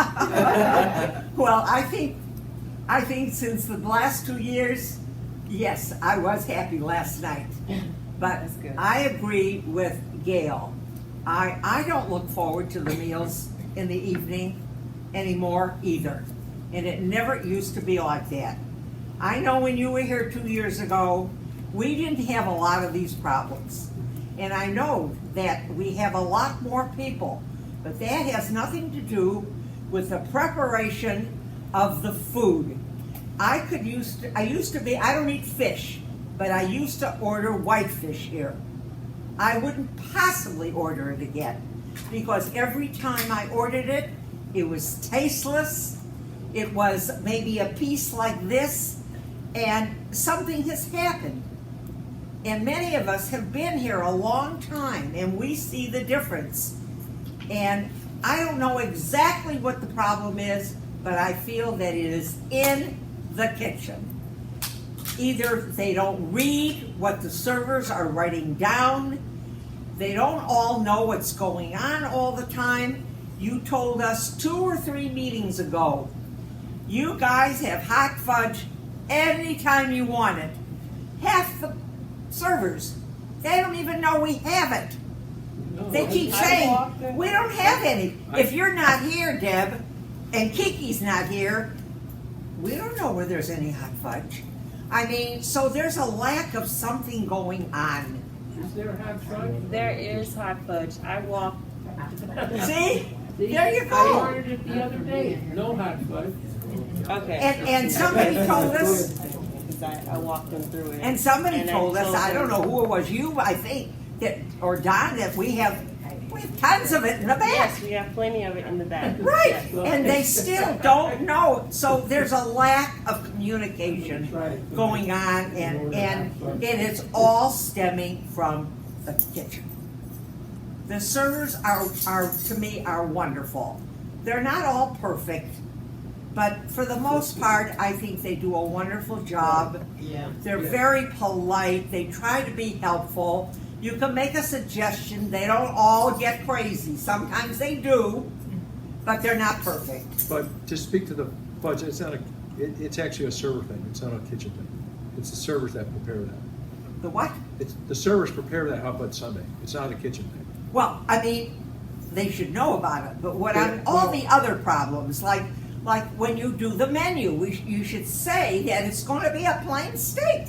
Well, I think since the last 2 years, yes, I was happy last night. But That's good. I agree with Gail. I don't look forward to the meals in the evening anymore either. And it never used to be like that. I know when you were here 2 years ago, we didn't have a lot of these problems. And I know that we have a lot more people, but that has nothing to do with the preparation of the food. I used to be, I don't eat fish, but I used to order whitefish here. I wouldn't possibly order it again, because every time I ordered it, it was tasteless. It was maybe a piece like this, and something has happened. And many of us have been here a long time, and we see the difference. And I don't know exactly what the problem is, but I feel that it is in the kitchen. Either they don't read what the servers are writing down, they don't all know what's going on all the time. You told us 2 or 3 meetings ago, you guys have hot fudge anytime you want it. Half the servers, they don't even know we have it. They keep saying, we don't have any. If you're not here, Deb, and Kiki's not here, we don't know where there's any hot fudge. I mean, so there's a lack of something going on. Is there hot fudge? there is hot fudge. I walked. See? There you I go. ordered it the other day. No hot fudge. Okay. And somebody told us, Because I walked them through it. and somebody And I told us, told I don't them- know who it was, you, I think, that, or Don, that we have tons of it in the back. Yes, we have plenty of it in the back. Right, Yes. and they still don't know. So there's a lack of communication going on, and it is all stemming from the kitchen. The servers are to me, are wonderful. They're not all perfect, But for the most part, I think they do a wonderful job. Yeah. They're very polite. They try to be helpful. You can make a suggestion. They don't all get crazy. Sometimes they do, but they're not perfect. But to speak to the budget, it's actually a server thing. It's not a kitchen thing. It's the servers that prepare that. The what? It's the servers prepare that hot bud Sunday. It's not a kitchen thing. Well, I mean, they should know about it. But all the other problems, like when you do the menu, you should say that it's going to be a plain steak,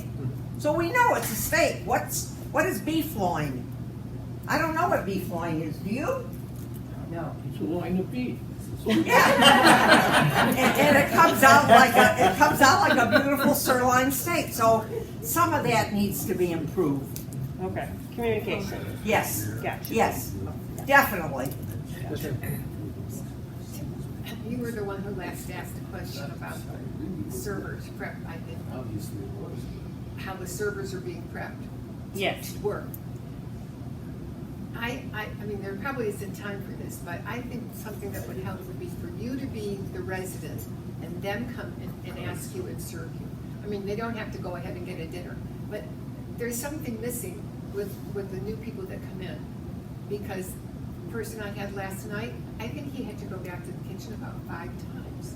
so we know it's a steak. What is beef loin? I don't know what beef loin is. Do you? No. It's a loin of beef. Yeah. and it comes out like a beautiful sirloin steak. So some of that needs to be improved. Okay, communication. Yes. Gotcha. Yes. Definitely. You were the one who last asked a question about servers prep, I think. How the servers are being prepped. Yes. To work. I mean, there probably isn't time for this, but I think something that would help would be for you to be the resident and them come and ask you and serve you. I mean, they don't have to go ahead and get a dinner, but there's something missing with the new people that come in. Because the person I had last night, I think he had to go back to the kitchen about 5 times.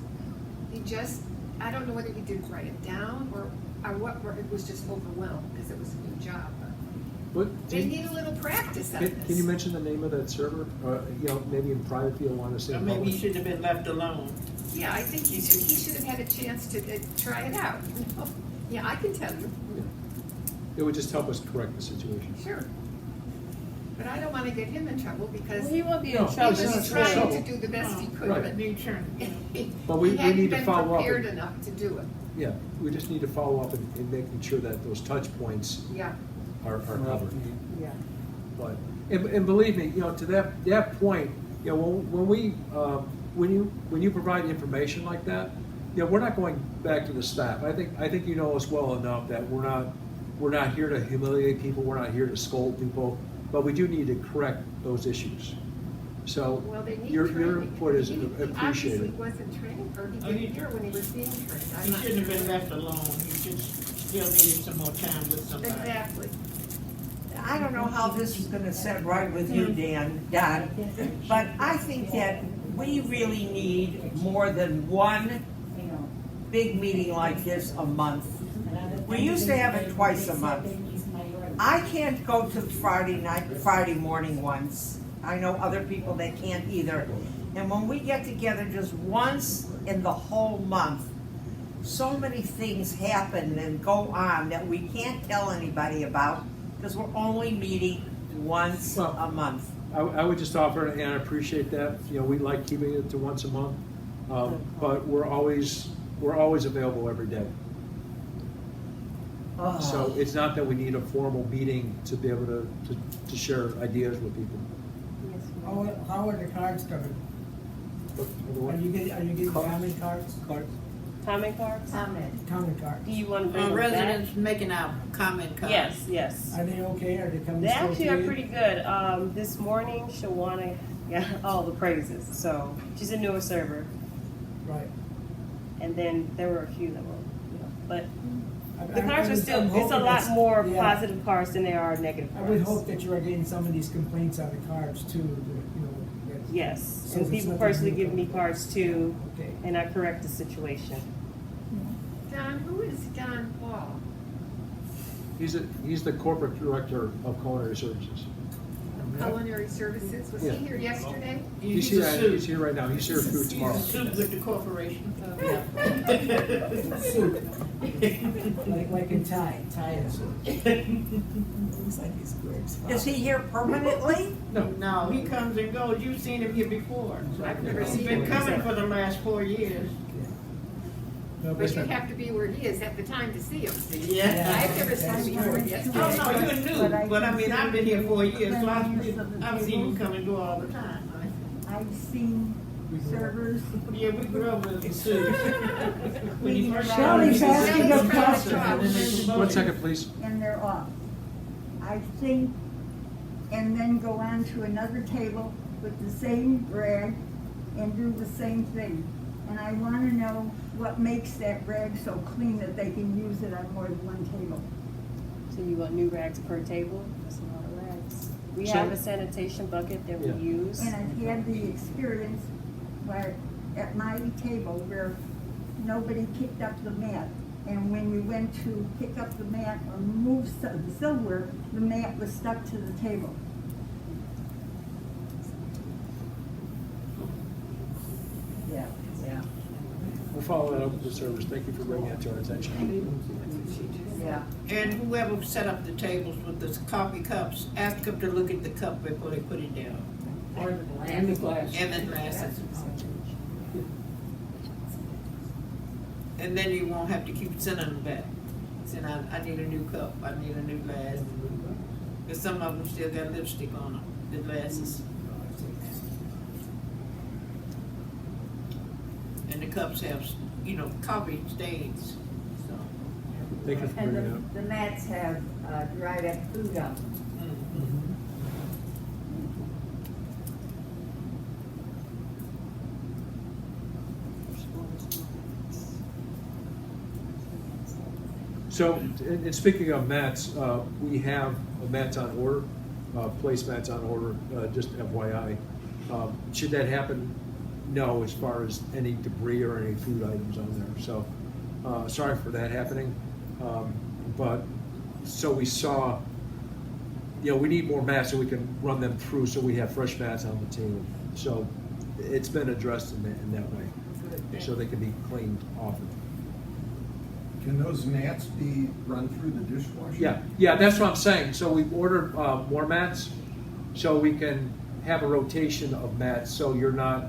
I don't know whether he didn't write it down or what, or it was just overwhelmed because it was a new job. They need a little practice on this. Can you mention the name of that server? Maybe in private, if you don't want to say. Or maybe he shouldn't have been left alone. Yeah, I think he should have had a chance to try it out. Yeah, I can tell you. It would just help us correct the situation. Sure. But I don't want to get him in trouble because Well, he won't be in he trouble. was trying to do the best he could, Right. but But we hadn't need to been follow up. prepared enough to do it. Yeah, we just need to follow up in making sure that those touch points Yeah. are covered. Yeah. But and believe me, to that point, when you provide information like that, we're not going back to the staff. I think you know us well enough that we're not here to humiliate people. We're not here to scold people, but we do need to correct those issues. So Well, they need your training. input is He obviously appreciated. wasn't trained, or he didn't hear when he was being trained. I'm He not shouldn't have been sure. left alone. He still needed some more time with somebody. Exactly. I don't know how this is going to set right with you, Don, but I think that we really need more than one big meeting like this a month. We used to have it twice a month. I can't go to the Friday morning ones. I know other people that can't either. And when we get together just once in the whole month, so many things happen and go on that we can't tell anybody about because we're only meeting once a month. I would just offer, and I appreciate that. We like keeping it to once a month, but we're always available every day. So it's not that we need a formal meeting to be able to share ideas with people. How are the cards coming? Are you getting comment cards? Comment cards? Comment cards. Do you want to bring them back? Residents making out comment cards. Yes. Are they okay? Are they coming? They still actually to are you? pretty good. This morning, Shawana got all the praises. So she's a newer server. Right. And then there were a few that were, but the I'm cards are still, hoping it's a lot more yeah. positive cards than there are negative I cards. would hope that you are getting some of these complaints on the cards too. that. Yes, Says and it's people nothing personally new. give me cards too, Okay. and I correct the situation. Don, who is Don Paul? He's the corporate director of culinary services. Culinary Services, was he Yeah. here yesterday? He's here right now. He's here through tomorrow. Suit with the corporation. Suit. like in Thai and suit. Looks like he's great. Is he here permanently? No, he comes and goes. You've seen him here before. I've never He's seen been him. coming for the last 4 years. No, But you have to be where he is at the time to see him. Yeah. I've never seen him before yesterday. Oh, no, you're new, but I mean, I've been here 4 years, so I've seen him come and go all the time. I've seen servers. Yeah, we grew up with the suit. When he first Shelley's started, asking a he was question. and then they promoted 1 him. second, please. And they're off. I think, and then go on to another table with the same bread and do the same thing. and I wanna know what makes that rag so clean that they can use it on more than one table. So you want new rags per table? That's a lot of rags. We So- have a sanitation bucket that Yeah. we use. And I've had the experience where, at my table, where nobody picked up the mat. And when you went to pick up the mat or move the silverware, the mat was stuck to the table. Yeah, yeah, We'll follow that up with the servers. Thank you for bringing that to our attention. yeah. And whoever set up the tables with the coffee cups, ask them to look at the cup before they put it down. Or the glass. And the glass. And the glasses. And then you won't have to keep sending them back. Saying, I need a new cup, I need a new glass. Because some of them still got lipstick on them, the glasses. And the cups have, coffee stains, so. Thank you for And bringing it up. the mats have dried up food on them. So, and speaking of mats, we have mats on order, placemats on order, just FYI. Should that happen? No, as far as any debris or any food items on there. So, sorry for that happening. But, so we saw, we need more mats so we can run them through so we have fresh mats on the table. So, it's been addressed in that way, so they can be cleaned often. Can those mats be run through the dishwasher? Yeah, that's what I'm saying. So we've ordered more mats, so we can have a rotation of mats, so you're not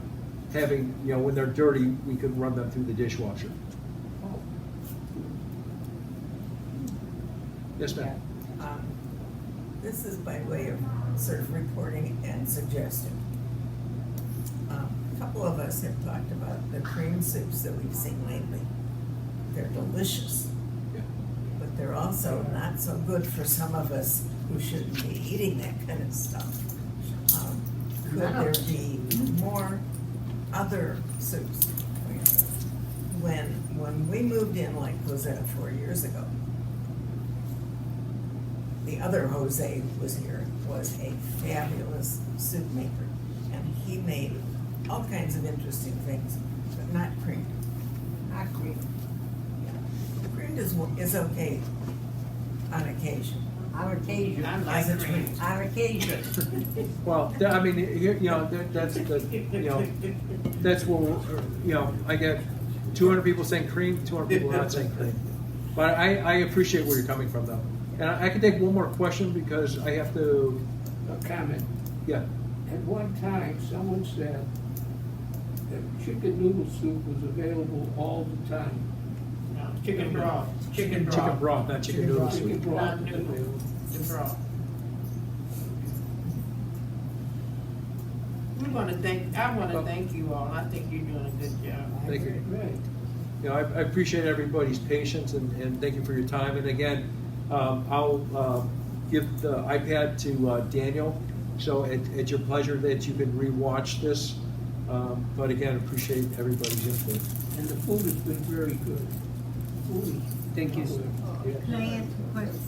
having, when they're dirty, we can run them through the dishwasher. Yes, ma'am. This is by way of sort of reporting and suggestion. A couple of us have talked about the cream soups that we've seen lately. They're delicious, Yeah. but they're also not so good for some of us who shouldn't be eating that kind of stuff. Could there be more other soups? When we moved in, like Jose 4 years ago, the other Jose who was here was a fabulous soup maker, and he made all kinds of interesting things, but not cream. Not cream. Cream is okay on occasion. On occasion. I like As a cream. treat. On occasion. Well, I mean, that's that's what I get 200 people saying cream, 200 people not saying cream. But I appreciate where you're coming from, though. And I can take one more question because I have to. A comment. Yeah. At one time, someone said that chicken noodle soup was available all the time. No, chicken broth, Chicken broth, not chicken noodle Chicken soup. broth Not was noodle. available. the broth. I wanna thank you all. I think you're doing a good job. Thank you. Right. I appreciate everybody's patience and thank you for your time. And again, I'll give the iPad to Daniel. So it's your pleasure that you can rewatch this. But again, appreciate everybody's input. And the food has been very good. Food is. Thank you. Can I ask a question?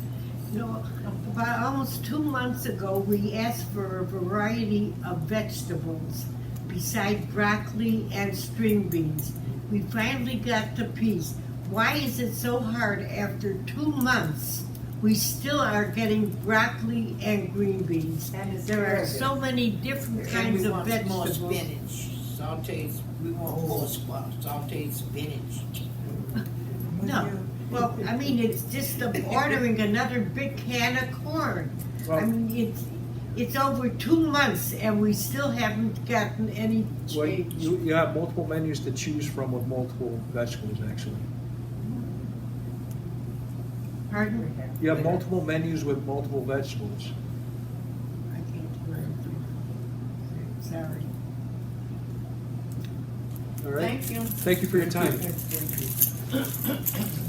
About almost 2 months ago, we asked for a variety of vegetables besides broccoli and string beans. We finally got the peas. Why is it so hard after 2 months? We still are getting broccoli and green beans. And There are asparagus. so many different And kinds we of want more vegetables. spinach, sauteed, we want more sauteed spinach. No, well, I mean, it's just ordering another big can of corn. I mean, it's over 2 months and we still haven't gotten any Well, change. you have multiple menus to choose from with multiple vegetables, actually. Pardon? You have multiple menus with multiple vegetables. I can't do anything. Sorry. All right? Thank you. Thank you for your time. Thank you.